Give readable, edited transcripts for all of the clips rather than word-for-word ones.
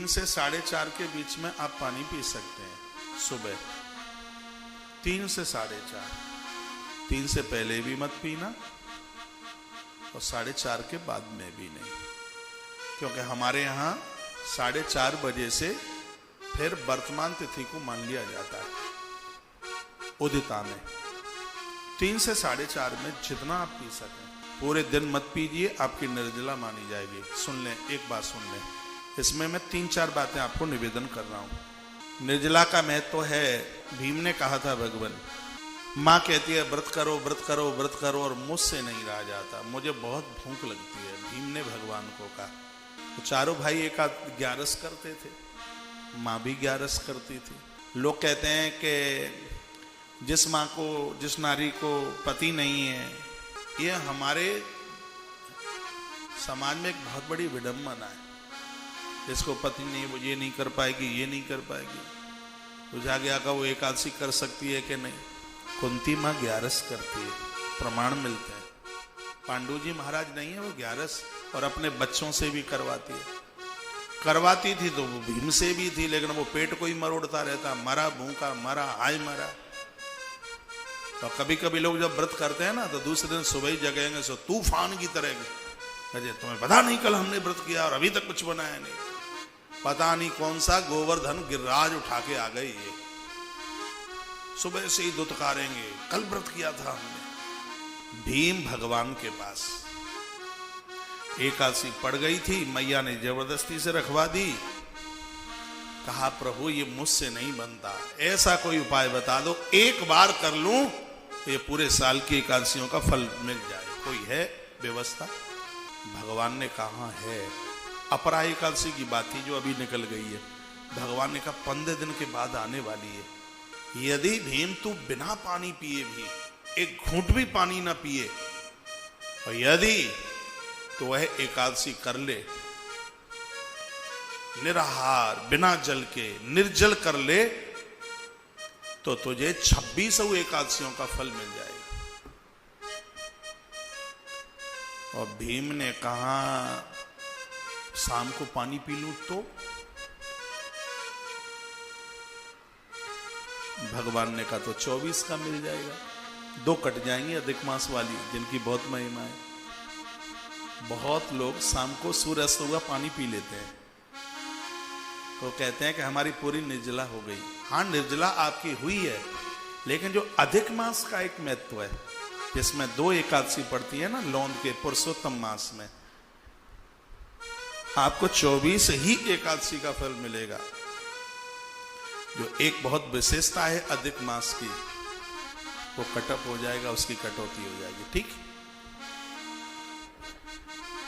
से 4:30 के बीच में आप पानी पी सकते हैं सुबह, 3 से 4:30। 3 से पहले भी मत पीना और 4:30 के बाद में भी नहीं, क्योंकि हमारे यहाँ 4:30 बजे से फिर वर्तमान तिथि को मान लिया जाता है उदिता में। 3 से 4:30 में जितना आप पी सकें, पूरे दिन मत पीजिए, आपकी निर्जला मानी जाएगी। सुन लें, एक बात सुन लें, इसमें मैं 3-4 बातें आपको निवेदन कर रहा हूं। निर्जला का महत्व तो है, भीम ने कहा था भगवान, माँ कहती है व्रत करो व्रत करो व्रत करो और मुझसे नहीं रहा जाता, मुझे बहुत भूख लगती है। भीम ने भगवान को कहा। तो चारों भाई एक आध ग्यारस करते थे, माँ भी ग्यारस करती थी। लोग कहते हैं कि जिस माँ को, जिस नारी को पति नहीं है, ये हमारे समाज में एक बहुत बड़ी विडंबना है। जिसको पति नहीं, वो ये नहीं कर पाएगी, ये नहीं कर पाएगी, तो जाके आकर वो एकादशी कर सकती है कि नहीं? कुंती माँ ग्यारस करती है, प्रमाण मिलते हैं। पांडु जी महाराज नहीं है, वो ग्यारस और अपने बच्चों से भी करवाती है। करवाती थी तो वो भीम से भी थी, लेकिन वो पेट को ही मरोड़ता रहता, मरा भूखा मरा हाय मरा। तो कभी कभी लोग जब व्रत करते हैं ना, तो दूसरे दिन सुबह ही जगेंगे सो तूफान की तरह, अजय तुम्हें पता नहीं कल हमने व्रत किया और अभी तक कुछ बनाया नहीं, पता नहीं कौन सा गोवर्धन गिरिराज उठा के आ गए, ये सुबह से ही दुत्कारेंगे, कल व्रत किया था हमने। भीम भगवान के पास एकादशी पड़ गई थी, मैया ने जबरदस्ती से रखवा दी। कहा प्रभु ये मुझसे नहीं बनता, ऐसा कोई उपाय बता दो, एक बार कर लूं तो ये पूरे साल की एकादशियों का फल मिल जाए, कोई है व्यवस्था? भगवान ने कहा है। अपरा एकादशी की बात थी जो अभी निकल गई है। भगवान ने कहा 15 दिन के बाद आने वाली है। यदि भीम तू बिना पानी पिए भी, एक घूंट भी पानी ना पिए, और यदि तो वह एकादशी कर ले, निराहार बिना जल के निर्जल कर ले, तो तुझे 26 एकादशियों का फल मिल जाएगा। और भीम ने कहा शाम को पानी पी लूं तो? भगवान ने कहा तो 24 का मिल जाएगा, 2 कट जाएंगी अधिक मास वाली, जिनकी बहुत महिमा है। बहुत लोग शाम को सूर्यास्त हुआ पानी पी लेते हैं, तो कहते हैं कि हमारी पूरी निर्जला हो गई। हाँ, निर्जला आपकी हुई है, लेकिन जो अधिक मास का एक महत्व है, जिसमें 2 एकादशी पड़ती है ना, लौंद के पुरुषोत्तम मास में, आपको 24 ही एकादशी का फल मिलेगा। जो एक बहुत विशेषता है अधिक मास की, वो कटअप हो जाएगा, उसकी कटौती हो जाएगी। ठीक,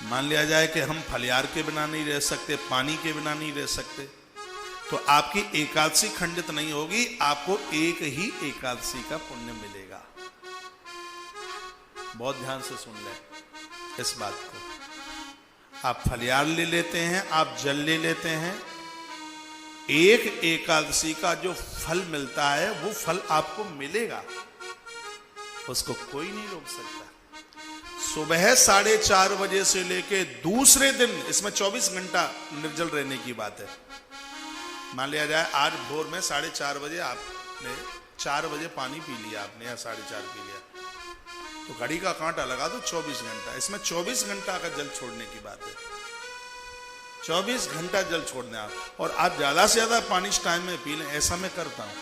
मान लिया जाए कि हम फलियार के बिना नहीं रह सकते, पानी के बिना नहीं रह सकते, तो आपकी एकादशी खंडित नहीं होगी, आपको एक ही एकादशी का पुण्य मिलेगा। बहुत ध्यान से सुन लें इस बात को। आप फलियार ले लेते हैं, आप जल ले लेते हैं, एक एकादशी का जो फल मिलता है वो फल आपको मिलेगा, उसको कोई नहीं रोक सकता। सुबह 4:30 बजे से लेके दूसरे दिन, इसमें 24 घंटा निर्जल रहने की बात है। मान लिया जाए आज भोर में 4:30 बजे आपने 4 बजे पानी पी लिया आपने, या 4:30 पी लिया, तो घड़ी का कांटा लगा दो 24 घंटा, इसमें 24 घंटा का जल छोड़ने की बात है। 24 घंटा जल छोड़ने आप, और आप ज्यादा से ज्यादा पानी इस टाइम में पी लें, ऐसा मैं करता हूं।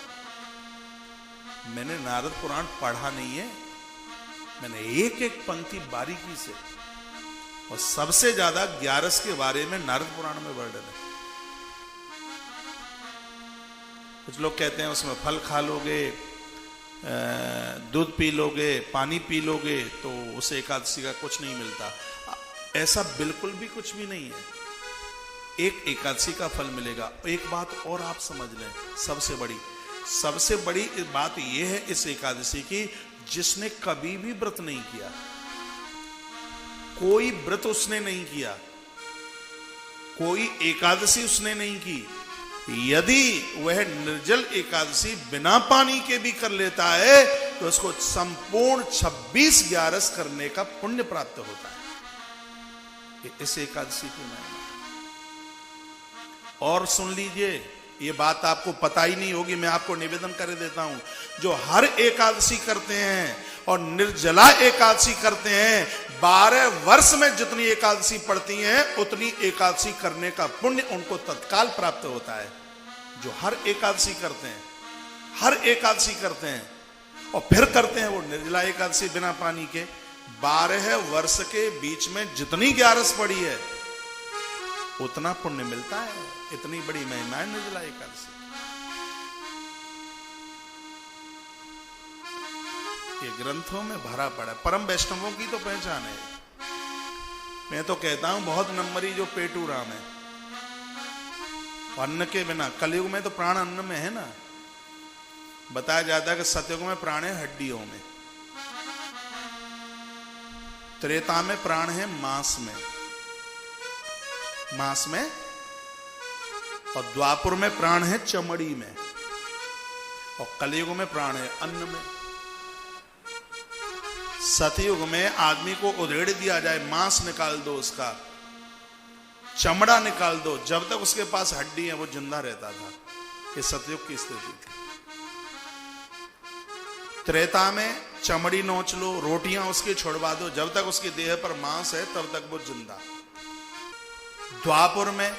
मैंने नारद पुराण पढ़ा नहीं है, मैंने एक एक पंक्ति बारीकी से, और सबसे ज्यादा ग्यारस के बारे में नारद पुराण में वर्णन है। कुछ लोग कहते हैं उसमें फल खा लोगे, दूध पी लोगे, पानी पी लोगे तो उसे एकादशी का कुछ नहीं मिलता। ऐसा बिल्कुल भी कुछ भी नहीं है, एक एकादशी का फल मिलेगा। एक बात और आप समझ लें, सबसे बड़ी बात यह है इस एकादशी की, जिसने कभी भी व्रत नहीं किया, कोई व्रत उसने नहीं किया, कोई एकादशी उसने नहीं की, यदि वह निर्जल एकादशी बिना पानी के भी कर लेता है तो उसको संपूर्ण 26 ग्यारस करने का पुण्य प्राप्त होता है। इस एकादशी की महिमा। और सुन लीजिए, ये बात आपको पता ही नहीं होगी, मैं आपको निवेदन कर देता हूं। जो हर एकादशी करते हैं और निर्जला एकादशी करते हैं, 12 वर्ष में जितनी एकादशी पड़ती हैं उतनी एकादशी करने का पुण्य उनको तत्काल प्राप्त होता है। जो हर एकादशी करते हैं, हर एकादशी करते हैं और फिर करते हैं वो निर्जला एकादशी बिना पानी के, 12 वर्ष के बीच में जितनी 11 पड़ी है उतना पुण्य मिलता है। इतनी बड़ी महिमा है निर्जला एकादशी। ये ग्रंथों में भरा पड़ा है। परम वैष्णवों की तो पहचान है। मैं तो कहता हूं बहुत नंबरी जो पेटू राम है। अन्न के बिना, कलयुग में तो प्राण अन्न में है ना। बताया जाता है कि सतयुग में प्राण है हड्डियों में, त्रेता में प्राण है मांस में, मांस में, और द्वापुर में प्राण है चमड़ी में, और कलयुग में प्राण है अन्न में। सतयुग में आदमी को उधेड़ दिया जाए, मांस निकाल दो, उसका चमड़ा निकाल दो, जब तक उसके पास हड्डी है वो जिंदा रहता था। ये सतयुग की स्थिति थी। त्रेता में चमड़ी नोच लो, रोटियां उसकी छुड़वा दो, जब तक उसकी देह पर मांस है तब तक वो जिंदा। द्वापुर में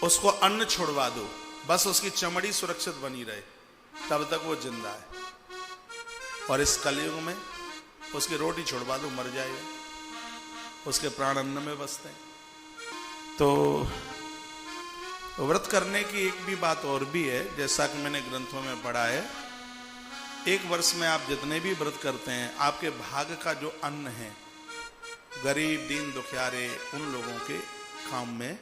उसको अन्न छुड़वा दो, बस उसकी चमड़ी सुरक्षित बनी रहे, तब तक वो जिंदा है। और इस कलयुग में उसकी रोटी छुड़वा दो, मर जाएगा, उसके प्राण अन्न में बसते हैं। तो व्रत करने की एक भी बात और भी है, जैसा कि मैंने ग्रंथों में पढ़ा है। एक वर्ष में आप जितने भी व्रत करते हैं, आपके भाग का जो अन्न है, गरीब दीन दुखियारे उन लोगों के काम में